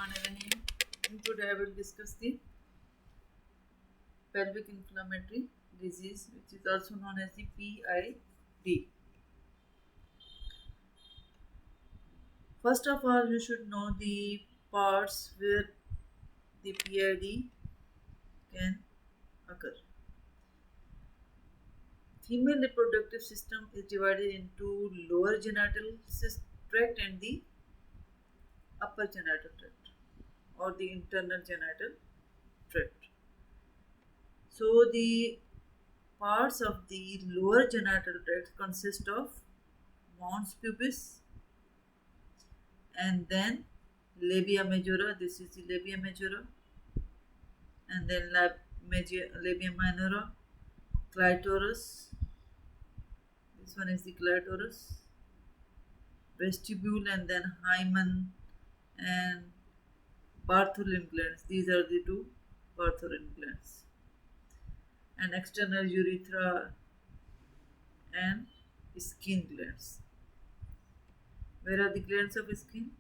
Bismillahirrahmanirrahim. Today I will discuss the pelvic inflammatory disease, which is also known as the PID. First of all, you should know the parts where the PID can occur. Female reproductive system is divided into lower genital tract and the upper genital tract, or the internal genital tract. So the parts of the lower genital tract consist of mons pubis and then labia majora. This is the labia majora, and then labia minora, clitoris. This one is the clitoris, vestibule, and then hymen and Bartholin glands. These are the two Bartholin glands, and external urethra and skin glands. Where are the glands of skin?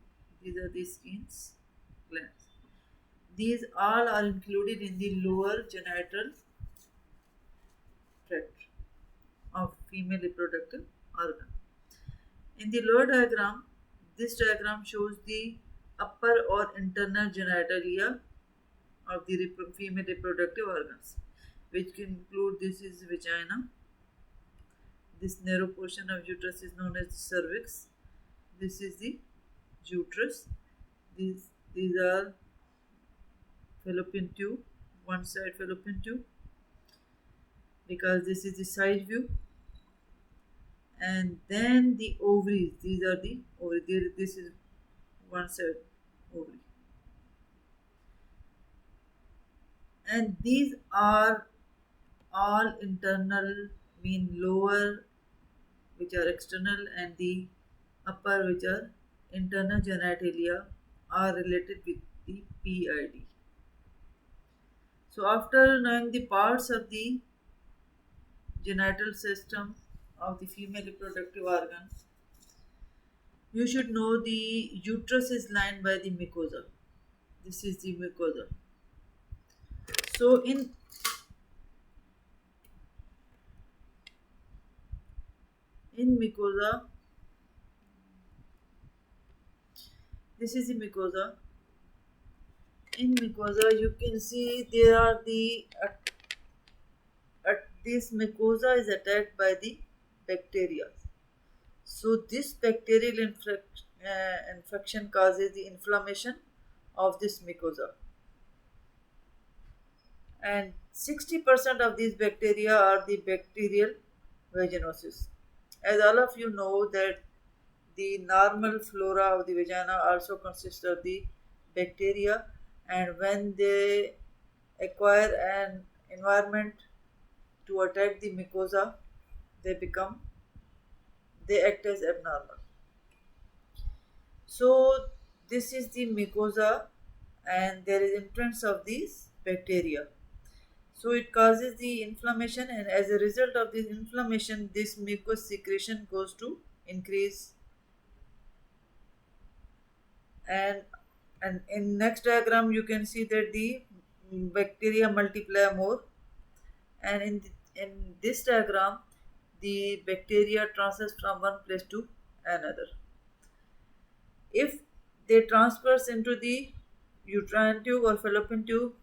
These are the skin's glands. These all are included in the lower genital tract of female reproductive organ. In the lower diagram, this diagram shows the upper or internal genitalia of the female reproductive organs, which can include this is vagina. This narrow portion of uterus is known as the cervix. This is the uterus. These are fallopian tube, one side fallopian tube, because this is the side view. And then the ovaries. These are the ovaries. This is one side ovary. And these are all internal, mean lower, which are external, and the upper, which are internal genitalia, are related with the PID. So after knowing the parts of the genital system of the female reproductive organs, you should know the uterus is lined by the mucosa. This is the mucosa. So in mucosa, this is the mucosa. In mucosa, you can see there are this mucosa is attacked by the bacteria. So this bacterial infection causes the inflammation of this mucosa, and 60% of these bacteria are the bacterial vaginosis. As all of you know that the normal flora of the vagina also consists of the bacteria, and when they acquire an environment to attack the mucosa, they act as abnormal. So this is the mucosa, and there is entrance of these bacteria. So it causes the inflammation, and as a result of this inflammation, this mucus secretion goes to increase. And in next diagram, you can see that the bacteria multiply more, and in this diagram, the bacteria transfers from one place to another. If they transfers into the uterine tube or fallopian tube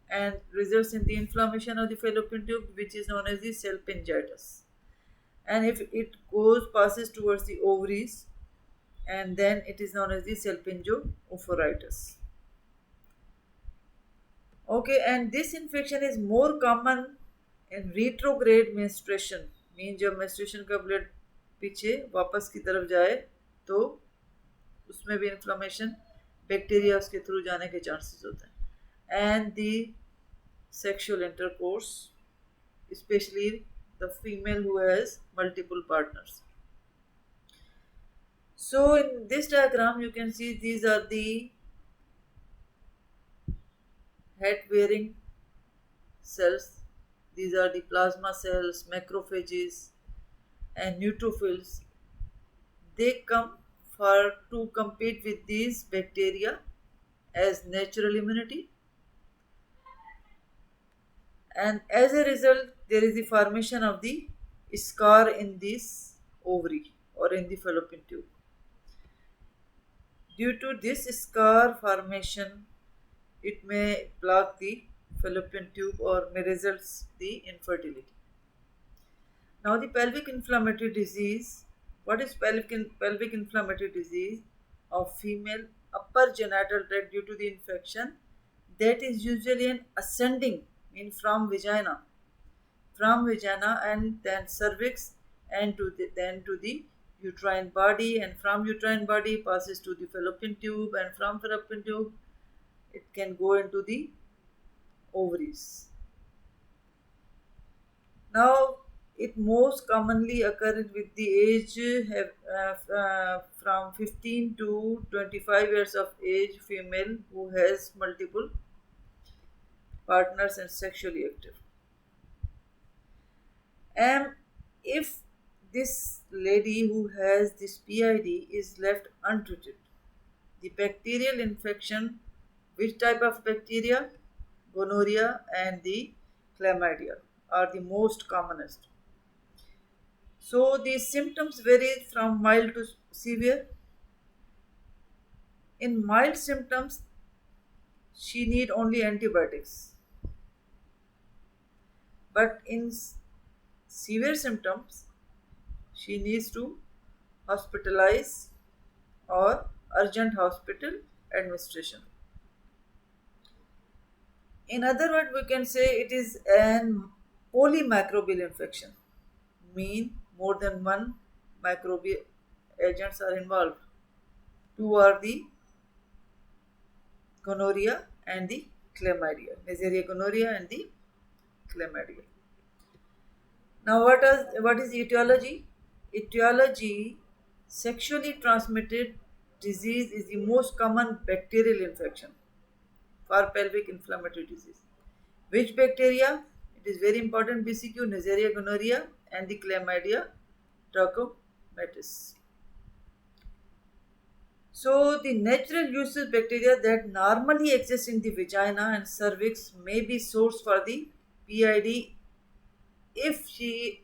and results in the inflammation of the fallopian tube, which is known as the salpingitis. And if it passes towards the ovaries, and then it is known as the salpingo-ophoritis. Okay, and this infection is more common in retrograde menstruation, means जब menstruation का blood पीछे वापस की तरफ जाए तो उसमें भी inflammation bacteria उसके थ्रू जाने के chances होते हैं, and the sexual intercourse, especially the female who has multiple partners. So in this diagram, you can see these are the head-bearing cells. These are the plasma cells, macrophages, and neutrophils. They come for to compete with these bacteria as natural immunity, and as a result there is the formation of the scar in this ovary or in the fallopian tube. Due to this scar formation, it may block the fallopian tube or may result the infertility. Now the pelvic inflammatory disease. What is pelvic inflammatory disease? Of female upper genital tract due to the infection that is usually an ascending, mean from vagina and then cervix and then to the uterine body, and from uterine body passes to the fallopian tube, and from fallopian tube it can go into the ovaries. Now, it most commonly occurs with the age from 15 to 25 years of age female who has multiple partners and sexually active. And if this lady who has this PID is left untreated, the bacterial infection, which type of bacteria? Gonorrhea and the chlamydia are the most commonest. So the symptoms vary from mild to severe. In mild symptoms, she need only antibiotics. But in severe symptoms, she needs to hospitalize or urgent hospital administration. In other words, we can say it is an polymicrobial infection. Mean more than one microbial agents are involved. Two are the gonorrhea and the chlamydia, Neisseria gonorrhea and the chlamydia. Now, what is etiology? Etiology: sexually transmitted disease is the most common bacterial infection for pelvic inflammatory disease. Which bacteria? It is very important BCQ: Neisseria gonorrhea and the chlamydia trachomatis. So, the natural uses bacteria that normally exist in the vagina and cervix may be source for the PID if she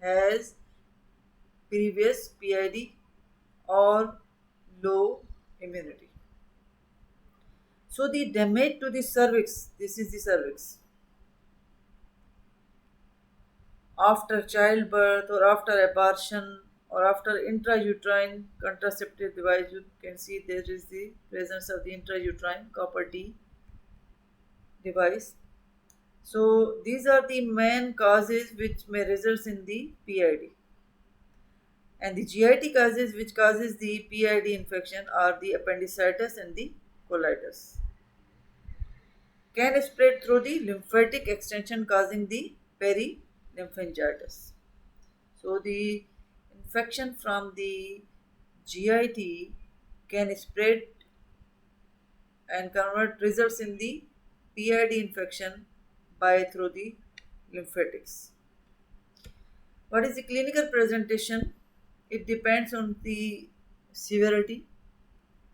has previous PID or low immunity. So, the damage to the cervix, this is the cervix. After childbirth or after abortion or after intrauterine contraceptive device, you can see there is the presence of the intrauterine copper T device. So these are the main causes which may result in the PID. And the GIT causes which causes the PID infection are the appendicitis and the colitis. Can spread through the lymphatic extension causing the perilymphangitis. So the infection from the GIT can spread and convert results in the PID infection by through the lymphatics. What is the clinical presentation? It depends on the severity.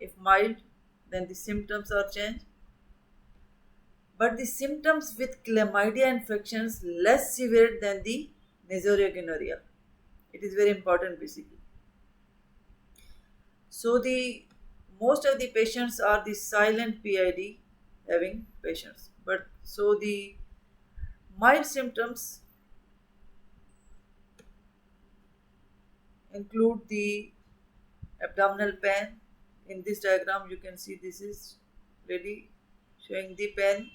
If mild, then the symptoms are changed. But the symptoms with chlamydia infections less severe than the Neisseria gonorrhea. It is very important basically. So the most of the patients are the silent PID having patients. But so the mild symptoms include the abdominal pain. In this diagram you can see this is really showing the pain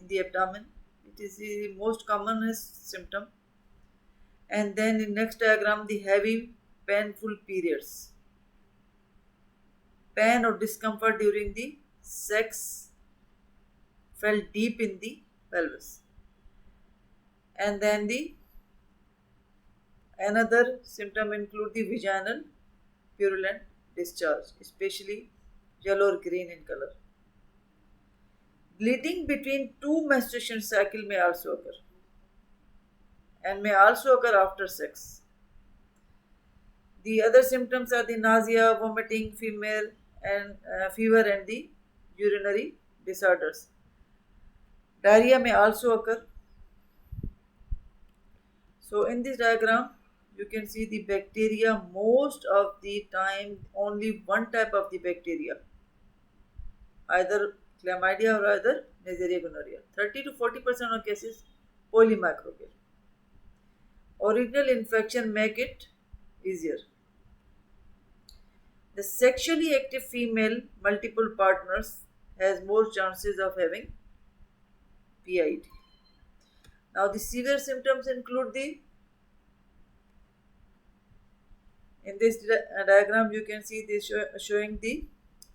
in the abdomen. It is the most commonest symptom. And then in next diagram, the heavy painful periods. Pain or discomfort during the sex felt deep in the pelvis. And then the another symptom include the vaginal purulent discharge, especially yellow or green in color. Bleeding between two menstruation cycle may also occur and may also occur after sex. The other symptoms are the nausea, vomiting, female and fever, and the urinary disorders. Diarrhea may also occur. So in this diagram, you can see the bacteria. Most of the time, only one type of the bacteria, either chlamydia or either Neisseria gonorrhea. 30 to 40% of cases, polymicrobial. Original infection make it easier. The sexually active female, multiple partners, has more chances of having PID. Now, the severe symptoms include the, in this diagram, you can see this showing the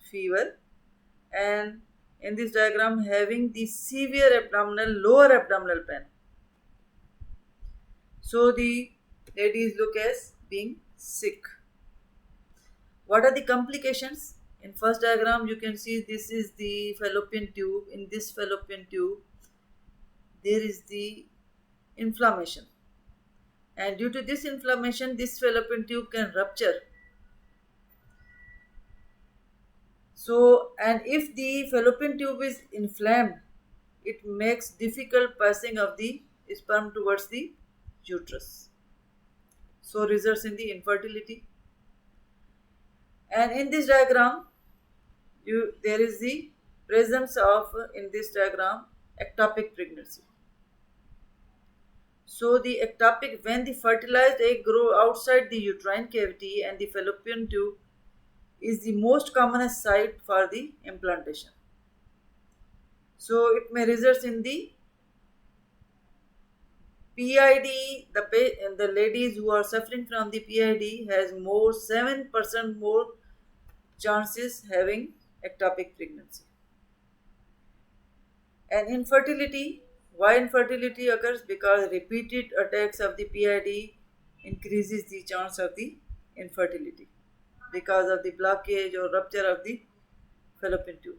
fever, and in this diagram, having the severe abdominal, lower abdominal pain. So, the ladies look as being sick. What are the complications? In first diagram, you can see this is the fallopian tube. In this fallopian tube, there is the inflammation, and due to this inflammation, this fallopian tube can rupture. So, and if the fallopian tube is inflamed, it makes difficult passing of the sperm towards the uterus. So, results in the infertility. And in this diagram, there is the presence of, in this diagram, ectopic pregnancy. So the ectopic, when the fertilized egg grow outside the uterine cavity, and the fallopian tube is the most commonest site for the implantation. So it may result in the PID. The ladies who are suffering from the PID has 7% more chances having ectopic pregnancy. And infertility, why infertility occurs? Because repeated attacks of the PID increases the chance of the infertility because of the blockage or rupture of the fallopian tube.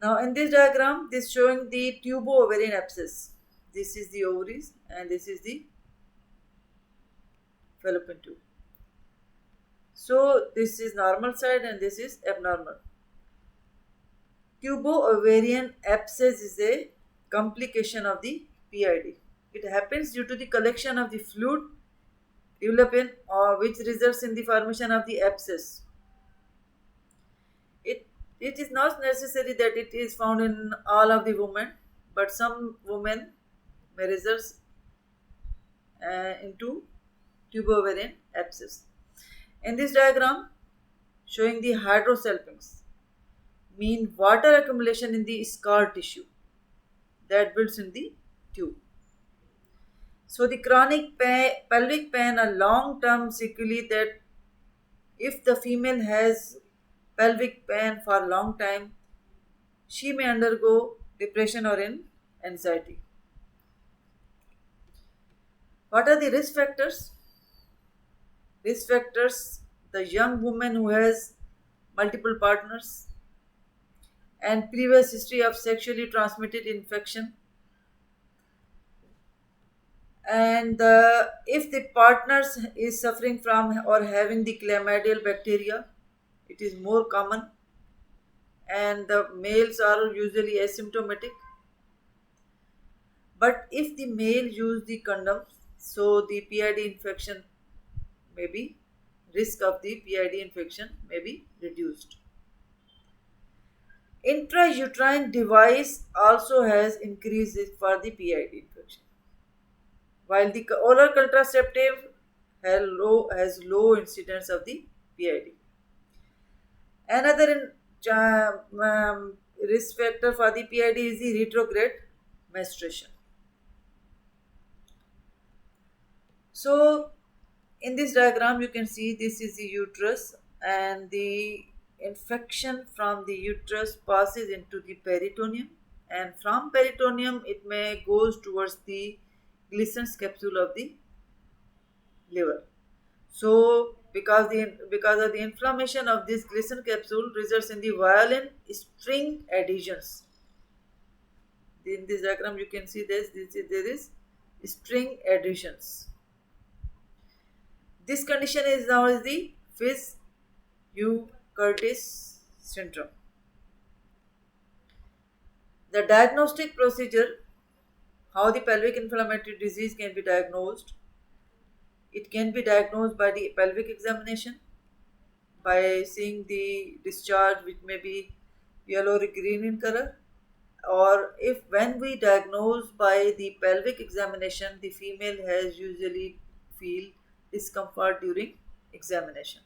Now in this diagram, this showing the tubo-ovarian abscess. This is the ovaries and this is the fallopian tube. So this is normal side and this is abnormal. Tubo-ovarian abscess is a complication of the PID. It happens due to the collection of the fluid developing, or which results in the formation of the abscess. It is not necessary that it is found in all of the women, but some women may result into tubo-ovarian abscess. In this diagram, showing the hydrosalpinx, mean water accumulation in the scar tissue that builds in the tube. So the chronic pelvic pain are long-term sequelae that if the female has pelvic pain for a long time, she may undergo depression or anxiety. What are the risk factors? Risk factors: the young woman who has multiple partners and previous history of sexually transmitted infection, and if the partners is suffering from or having the chlamydial bacteria, it is more common, and the males are usually asymptomatic. But if the male use the condom, so the PID infection may be, risk of the PID infection may be reduced. Intrauterine device also has increased risk for the PID infection, while the oral contraceptive has low incidence of the PID. Another risk factor for the PID is the retrograde menstruation. So in this diagram, you can see this is the uterus, and the infection from the uterus passes into the peritoneum, and from peritoneum it may goes towards the Gleason's capsule of the liver. So because of the inflammation of this Gleason capsule results in the violent string adhesions. In this diagram, you can see there is string adhesions. This condition is known as the Fisz-Hugh-Curtis syndrome. The diagnostic procedure, how the pelvic inflammatory disease can be diagnosed. It can be diagnosed by the pelvic examination, by seeing the discharge which may be yellow or green in color, or if when we diagnose by the pelvic examination, the female has usually feel discomfort during examination.